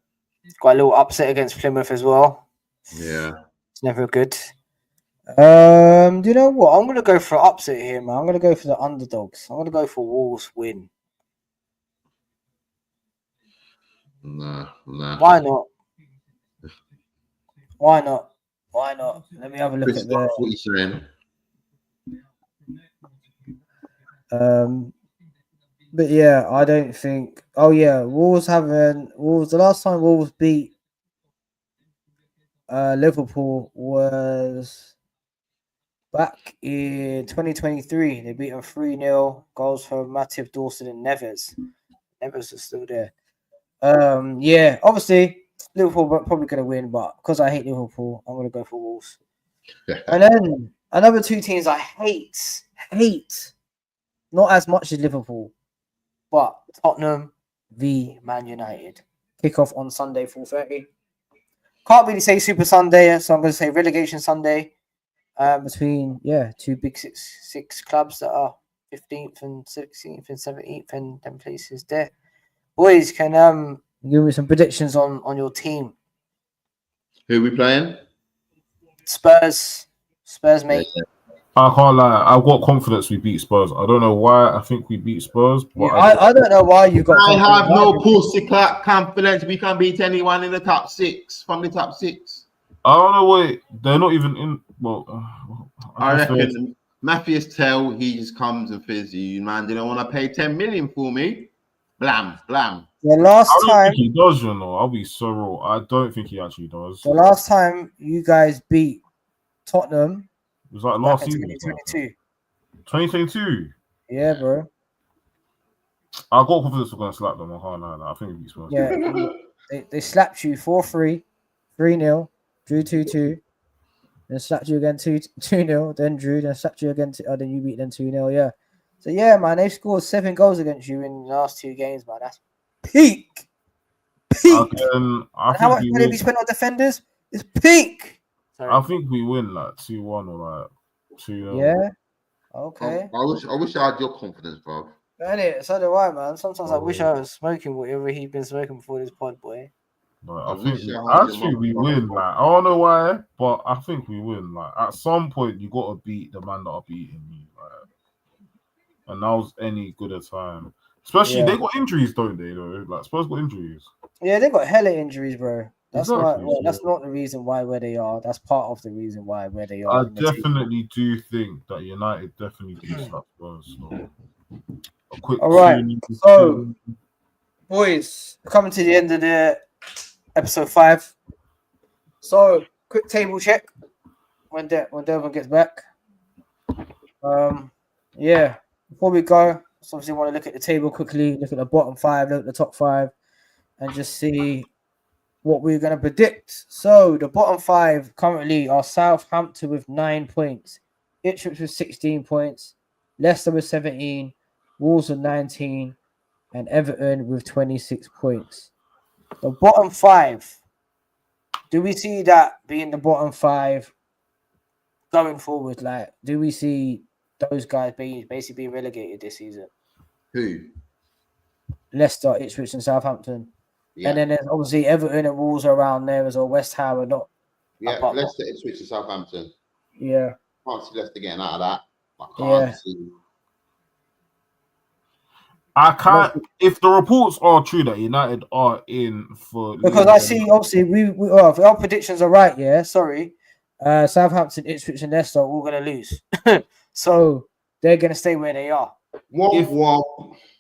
got a little upset against Plymouth as well. Yeah, it's never good. Do you know what? I'm gonna go for an upset here, man. I'm gonna go for the underdogs. I'm gonna go for Wolves win. Nah. Why not? Why not? Let me have a look at the. What you saying? But yeah, I don't think. Oh yeah, Wolves. The last time Wolves beat Liverpool was back in 2023. They beat them 3-0. Goals from Matip, Dawson, and Neves. Neves is still there. Yeah, obviously Liverpool probably gonna win, but because I hate Liverpool, I'm gonna go for Wolves. And then another two teams I hate, not as much as Liverpool, but Tottenham v Man United. Kickoff on Sunday, 4:30. Can't really say Super Sunday, so I'm gonna say Relegation Sunday. Between two big six clubs that are 15th and 16th and 17th and them places there. Boys, can give me some predictions on your team. Who are we playing? Spurs, mate. I can't lie. I've got confidence we beat Spurs. I don't know why I think we beat Spurs, but I don't know why you got. I have no pussy clap confidence. We can beat anyone in the top six from the top six. I don't know. Wait, they're not even in. Well, I reckon Matthews Tell he just comes and says, "You man, they don't want to pay 10 million for me." Blam, blam. The last I don't time think he does, you know. I'll be so raw. I don't think he actually does. The last time you guys beat Tottenham was like last season. 2022. 2022. Yeah, bro. I got confidence we're gonna slap them. I can't lie. I think we beat Spurs. Yeah, they slapped you 4-3, 3-0, drew 2-2, then slapped you again 2-0, then drew, then slapped you again. Then you beat them 2-0. Yeah. So yeah, man, they've scored 7 goals against you in the last 2 games, man. That's peak. Again, how much money have you spent on defenders? It's peak. Sorry. I think we win like 2-1 or like 2-0. Yeah. Okay. I wish I had your confidence, bro. So do I, man. Sometimes I wish I was smoking whatever he'd been smoking before this pod, boy. Like, I think we win. Like, I don't know why, but I think we win. Like, at some point, you got to beat the man that are beating you. Like, and that was any good a time. Especially they got injuries, don't they? Though, like Spurs got injuries. Yeah, they got hella injuries, bro. That's that's not the reason why where they are. That's part of the reason why where they are. I definitely do think that United definitely do slap Spurs. So. A quick all right, so boys, coming to the end of the episode 5. So quick table check when Devon gets back. Yeah. Before we go, just obviously want to look at the table quickly, look at the bottom 5, look at the top 5, and just see what we're going to predict. So the bottom 5 currently are Southampton with 9 points, Ipswich with 16 points, Leicester with 17, Wolves with 19, and Everton with 26 points. The bottom 5, do we see that being the bottom 5 going forward? Like, do we see those guys basically relegated this season? Who? Leicester, Ipswich, and Southampton. Yeah. And then there's obviously Everton and Wolves around there as well. West Ham are not. Yeah, Leicester, Ipswich, and Southampton. Yeah. Can't see Leicester getting out of that. I can't see. I can't. If the reports are true that United are in for, because I see obviously if our predictions are right, Southampton, Ipswich, and Leicester are all going to lose, so they're going to stay where they are.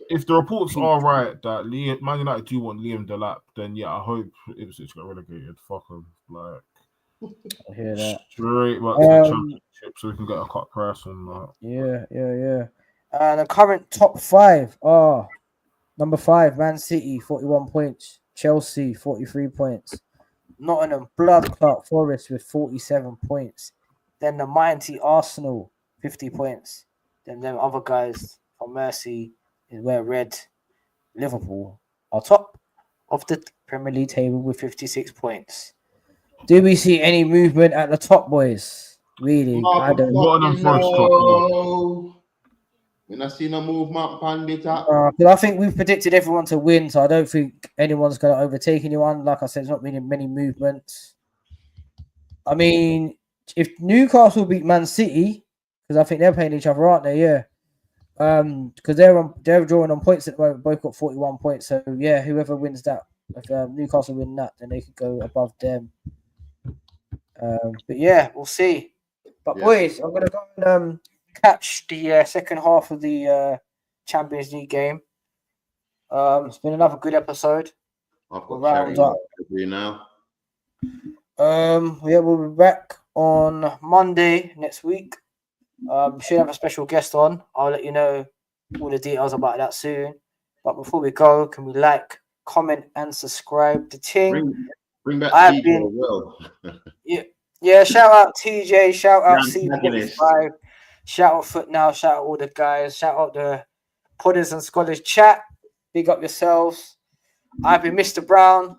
If the reports are right that Man United do want Liam Delap, then I hope Ipswich get relegated. Fuck them, like I hear that straight back to the championship, so we can get a cut price on that. Yeah. The current top 5 are number 5, Man City, 41 points. Chelsea, 43 points. Nottingham, Blood Clot, Forest with 47 points. Then the mighty Arsenal, 50 points. Then them other guys from Mercy is where Red Liverpool are top of the Premier League table with 56 points. Do we see any movement at the top, boys? Really? I don't know. When I see no movement, pandit. But I think we've predicted everyone to win, so I don't think anyone's going to overtake anyone. Like I said, there's not been many movements. I mean, if Newcastle beat Man City, because I think they're playing each other, aren't they? Yeah. Because they're drawing on points at the moment. Both got 41 points. So yeah, whoever wins that, if Newcastle win that, then they could go above them. But yeah, we'll see. But boys, I'm gonna go and catch the second half of the Champions League game. It's been another good episode. I've got Round charity up. to do now. Yeah, we'll be back on Monday next week. Should have a special guest on. I'll let you know all the details about that soon. But before we go, can we like, comment, and subscribe to Ting? Bring back I've TJ been as well. yeah. Shout out TJ. Shout out The antagonist. C25. Shout out Foot Now. Shout out all the guys. Shout out the Pudders and Scholars chat. Big up yourselves. I've been Mr. Brown.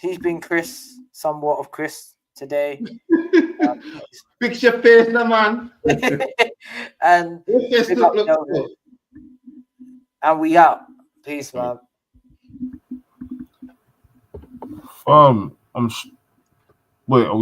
He's been Chris. Somewhat of Chris today. Fix your face, no man. And and we out. Peace, man. Wait, are we